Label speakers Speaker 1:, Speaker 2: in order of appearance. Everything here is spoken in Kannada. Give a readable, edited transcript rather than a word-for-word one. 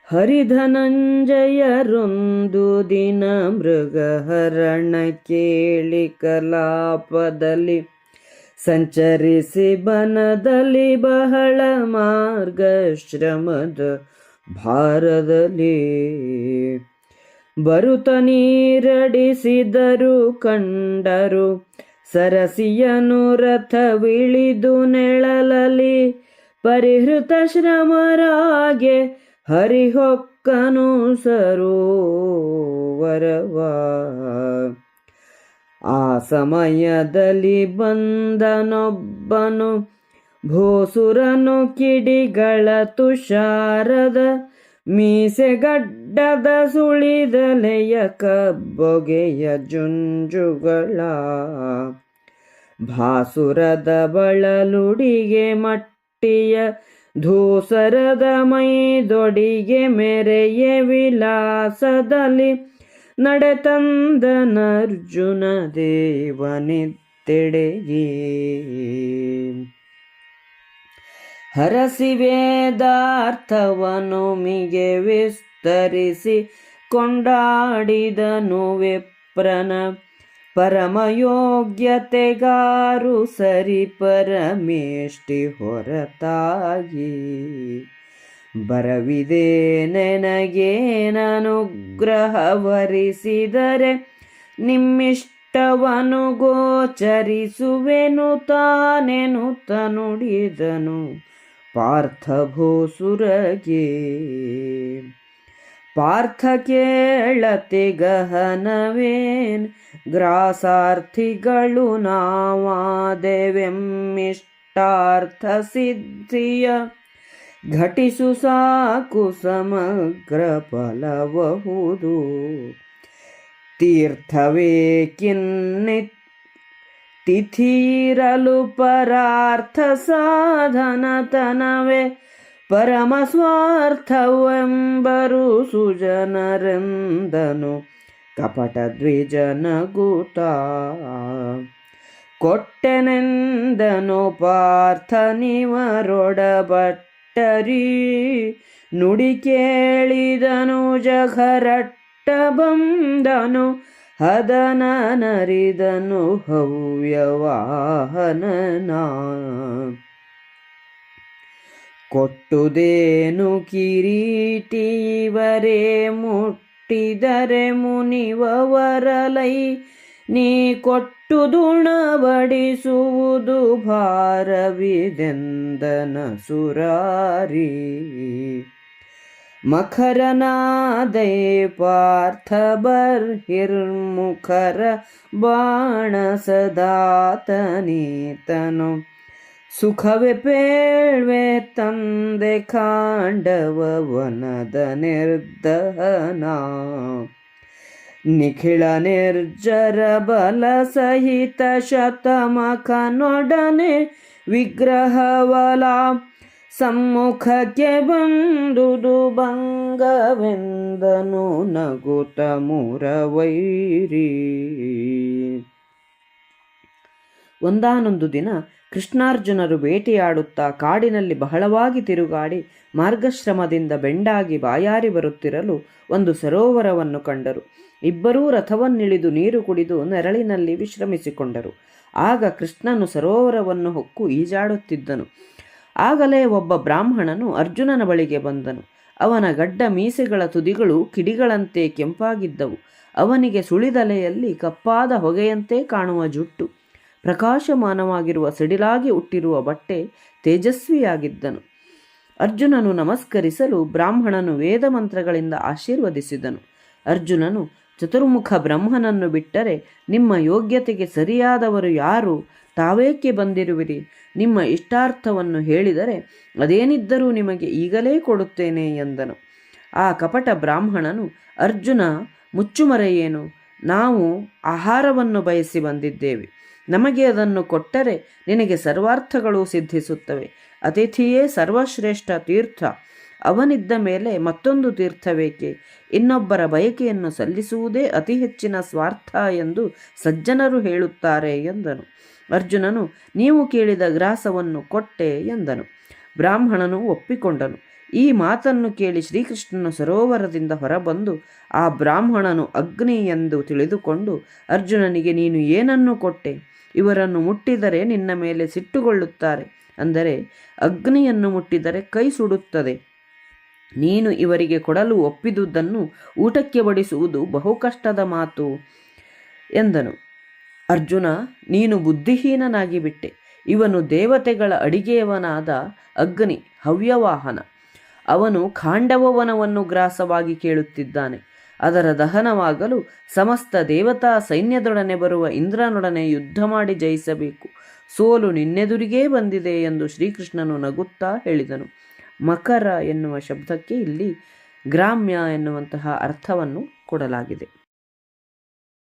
Speaker 1: ಹರಿಧನಂಜಯರೊಂದು ದಿನ ಮೃಗಹರಣ ಕೇಳಿ ಕಲಾಪದಲ್ಲಿ ಸಂಚರಿಸಿ ಬನದಲ್ಲಿ ಬಹಳ ಮಾರ್ಗಶ್ರಮದ ಭಾರದಲ್ಲಿ ಬರುತ ನೀರಡಿಸಿದರು ಕಂಡರು ಸರಸಿಯನು ರಥವಿಳಿದು ನೆಳಲಲಿ ಪರಿಹೃತ ಶ್ರಮರಾಗೆ ಹರಿಹೊಕ್ಕನು ಸರೋವರವ. ಆ ಸಮಯದಲ್ಲಿ ಬಂದನೊಬ್ಬನು ಭೋಸುರನು ಕಿಡಿಗಳ ತುಷಾರದ ಮೀಸೆಗಡ್ಡದ ಸುಳಿದಲೆಯ ಕಬ್ಬೊಗೆಯ ಜುಂಜುಗಳ ಭಾಸುರದ ಬಳಲುಡಿಗೆ ಮಟ್ಟಿಯ ಧೂಸರದ ಮೈದೊಡಿಗೆ ಮೆರೆಯ ವಿಲಾಸದಲ್ಲಿ ನಡೆತಂದನರ್ಜುನ ದೇವನಿತ್ತೆಡೆಗೆ. ಹರಸಿ ವೇದಾರ್ಥವನು ಮಿಗೆ ವಿಸ್ತರಿಸಿ ಕೊಂಡಾಡಿದನು ವಿಪ್ರನ ಪರಮಯೋಗ್ಯತೆಗಾರು ಸರಿ ಪರಮೇಷ್ಟಿ ಹೊರತಾಗಿ. ಬರವಿದೆ ನನಗೇನನುಗ್ರಹವರಿಸಿದರೆ ನಿಮ್ಮಿಷ್ಟವನು ಗೋಚರಿಸುವೆನು ತಾನೆನುತ ನುಡಿದನು ಪಾರ್ಥಭೂಸುರಗೆ. ಪಾರ್ಥ ಕೇಳತೆ ಗಹನವೇನ್ ಗ್ರಾಸಾರ್ಥಿಗಳು ನಾವಾದೆವೆಮ್ಮಿಷ್ಟಾರ್ಥ ಸಿದ್ಧಿಯ ಘಟಿಸು ಸಾಕು ಸಮಗ್ರ ಫಲಬಹುದು. ತೀರ್ಥವೇ ತಿಥಿರಲು ಪರಾರ್ಥ ಸಾಧನತನವೇ ಪರಮ ಸ್ವಾರ್ಥವೆಂಬರು ಸುಜನರೆಂದನು ಕಪಟ ದ್ವಿಜನಗುತ. ಕೊಟ್ಟೆನೆಂದನು ಪಾರ್ಥ ನಿವರೊಡಬಟ್ಟರಿ ನುಡಿ ಕೇಳಿದನು ಜಘರಟ್ಟ ಬಂದನು ಹದನರಿದನು ಹವ್ಯವಾಹನನ. ಕೊಟ್ಟುದೇನು ಕಿರೀಟಿವರೇ ಮುಟ್ಟಿದರೆ ಮುನಿವರಲೈ ನೀ ಕೊಟ್ಟುದುಣಬಡಿಸುವುದು ಭಾರವಿದೆಂದನ ಸುರಾರಿ. ಮಖರನಾದೈ ಪಾರ್ಥ ಬರ್ಹಿರ್ಮುಖರ ಬಾಣ ಸದಾತನೀತನು ಸುಖವೇ ಪೇಳ್ವೆ ತಂದೆ ಖಾಂಡವವನದ ನಿರ್ದಹನ. ನಿಖಿಳ ನಿರ್ಜರ ಬಲ ಸಹಿತ ಶತಮಖನೊಡನೆ ವಿಗ್ರಹವಲ ಸಮ್ಮುಖಕ್ಕೆ ಬಂದುದು ಭಂಗವೆಂದನು ನಗುತ ಮುರವೈರಿ. ಒಂದಾನೊಂದು ದಿನ ಕೃಷ್ಣಾರ್ಜುನರು ಬೇಟೆಯಾಡುತ್ತಾ ಕಾಡಿನಲ್ಲಿ ಬಹಳವಾಗಿ ತಿರುಗಾಡಿ ಮಾರ್ಗಶ್ರಮದಿಂದ ಬೆಂಡಾಗಿ ಬಾಯಾರಿ ಬರುತ್ತಿರಲು ಒಂದು ಸರೋವರವನ್ನು ಕಂಡರು. ಇಬ್ಬರೂ ರಥವನ್ನಿಳಿದು ನೀರು ಕುಡಿದು ನೆರಳಿನಲ್ಲಿ ವಿಶ್ರಮಿಸಿಕೊಂಡರು. ಆಗ ಕೃಷ್ಣನು ಸರೋವರವನ್ನು ಹೊಕ್ಕು ಈಜಾಡುತ್ತಿದ್ದನು. ಆಗಲೇ ಒಬ್ಬ ಬ್ರಾಹ್ಮಣನು ಅರ್ಜುನನ ಬಳಿಗೆ ಬಂದನು. ಅವನ ಗಡ್ಡ ಮೀಸೆಗಳ ತುದಿಗಳು ಕಿಡಿಗಳಂತೆ ಕೆಂಪಾಗಿದ್ದವು. ಅವನಿಗೆ ಸುಳಿದಲೆಯಲ್ಲಿ ಕಪ್ಪಾದ ಹೊಗೆಯಂತೆ ಕಾಣುವ ಜುಟ್ಟು, ಪ್ರಕಾಶಮಾನವಾಗಿರುವ ಸಿಡಿಲಾಗಿ ಹುಟ್ಟಿರುವ ಬಟ್ಟೆ, ತೇಜಸ್ವಿಯಾಗಿದ್ದನು. ಅರ್ಜುನನು ನಮಸ್ಕರಿಸಲು ಬ್ರಾಹ್ಮಣನು ವೇದ ಮಂತ್ರಗಳಿಂದ ಆಶೀರ್ವದಿಸಿದನು. ಅರ್ಜುನನು, ಚತುರ್ಮುಖ ಬ್ರಹ್ಮನನ್ನು ಬಿಟ್ಟರೆ ನಿಮ್ಮ ಯೋಗ್ಯತೆಗೆ ಸರಿಯಾದವರು ಯಾರು? ತಾವೇಕೆ ಬಂದಿರುವಿರಿ? ನಿಮ್ಮ ಇಷ್ಟಾರ್ಥವನ್ನು ಹೇಳಿದರೆ ಅದೇನಿದ್ದರೂ ನಿಮಗೆ ಈಗಲೇ ಕೊಡುತ್ತೇನೆ ಎಂದನು. ಆ ಕಪಟ ಬ್ರಾಹ್ಮಣನು, ಅರ್ಜುನ, ಮುಚ್ಚುಮರೆಯೇನು? ನಾವು ಆಹಾರವನ್ನು ಬಯಸಿ ಬಂದಿದ್ದೇವೆ. ನಮಗೆ ಅದನ್ನು ಕೊಟ್ಟರೆ ನಿನಗೆ ಸರ್ವಾರ್ಥಗಳು ಸಿದ್ಧಿಸುತ್ತವೆ. ಅತಿಥಿಯೇ ಸರ್ವಶ್ರೇಷ್ಠ ತೀರ್ಥ. ಅವನಿದ್ದ ಮೇಲೆ ಮತ್ತೊಂದು ತೀರ್ಥವೇಕೆ? ಇನ್ನೊಬ್ಬರ ಬಯಕೆಯನ್ನು ಸಲ್ಲಿಸುವುದೇ ಅತಿ ಹೆಚ್ಚಿನ ಸ್ವಾರ್ಥ ಎಂದು ಸಜ್ಜನರು ಹೇಳುತ್ತಾರೆ ಎಂದನು. ಅರ್ಜುನನು, ನೀವು ಕೇಳಿದ ಗ್ರಾಸವನ್ನು ಕೊಟ್ಟೆ ಎಂದನು. ಬ್ರಾಹ್ಮಣನು ಒಪ್ಪಿಕೊಂಡನು. ಈ ಮಾತನ್ನು ಕೇಳಿ ಶ್ರೀಕೃಷ್ಣನು ಸರೋವರದಿಂದ ಹೊರಬಂದು ಆ ಬ್ರಾಹ್ಮಣನು ಅಗ್ನಿ ಎಂದು ತಿಳಿದುಕೊಂಡು ಅರ್ಜುನನಿಗೆ, ನೀನು ಏನನ್ನು ಕೊಟ್ಟೆ? ಇವರನ್ನು ಮುಟ್ಟಿದರೆ ನಿನ್ನ ಮೇಲೆ ಸಿಟ್ಟುಗೊಳ್ಳುತ್ತಾರೆ, ಅಂದರೆ ಅಗ್ನಿಯನ್ನು ಮುಟ್ಟಿದರೆ ಕೈ ಸುಡುತ್ತದೆ. ನೀನು ಇವರಿಗೆ ಕೊಡಲು ಒಪ್ಪಿದುದನ್ನು ಊಟಕ್ಕೆ ಬಡಿಸುವುದು ಬಹು ಕಷ್ಟದ ಮಾತು ಎಂದನು. ಅರ್ಜುನ, ನೀನು ಬುದ್ಧಿಹೀನನಾಗಿ ಬಿಟ್ಟೆ. ಇವನು ದೇವತೆಗಳ ಅಡಿಗೆಯವನಾದ ಅಗ್ನಿ, ಹವ್ಯವಾಹನ. ಅವನು ಖಾಂಡವವನವನ್ನು ಗ್ರಾಸವಾಗಿ ಕೇಳುತ್ತಿದ್ದಾನೆ. ಅದರ ದಹನವಾಗಲು ಸಮಸ್ತ ದೇವತಾ ಸೈನ್ಯದೊಡನೆ ಬರುವ ಇಂದ್ರನೊಡನೆ ಯುದ್ಧ ಮಾಡಿ ಜಯಿಸಬೇಕು. ಸೋಲು ನಿನ್ನೆದುರಿಗೇ ಬಂದಿದೆ ಎಂದು ಶ್ರೀಕೃಷ್ಣನು ನಗುತ್ತಾ ಹೇಳಿದನು. ಮಕರ ಎನ್ನುವ ಶಬ್ದಕ್ಕೆ ಇಲ್ಲಿ ಗ್ರಾಮ್ಯ ಎನ್ನುವಂತಹ ಅರ್ಥವನ್ನು ಕೊಡಲಾಗಿದೆ.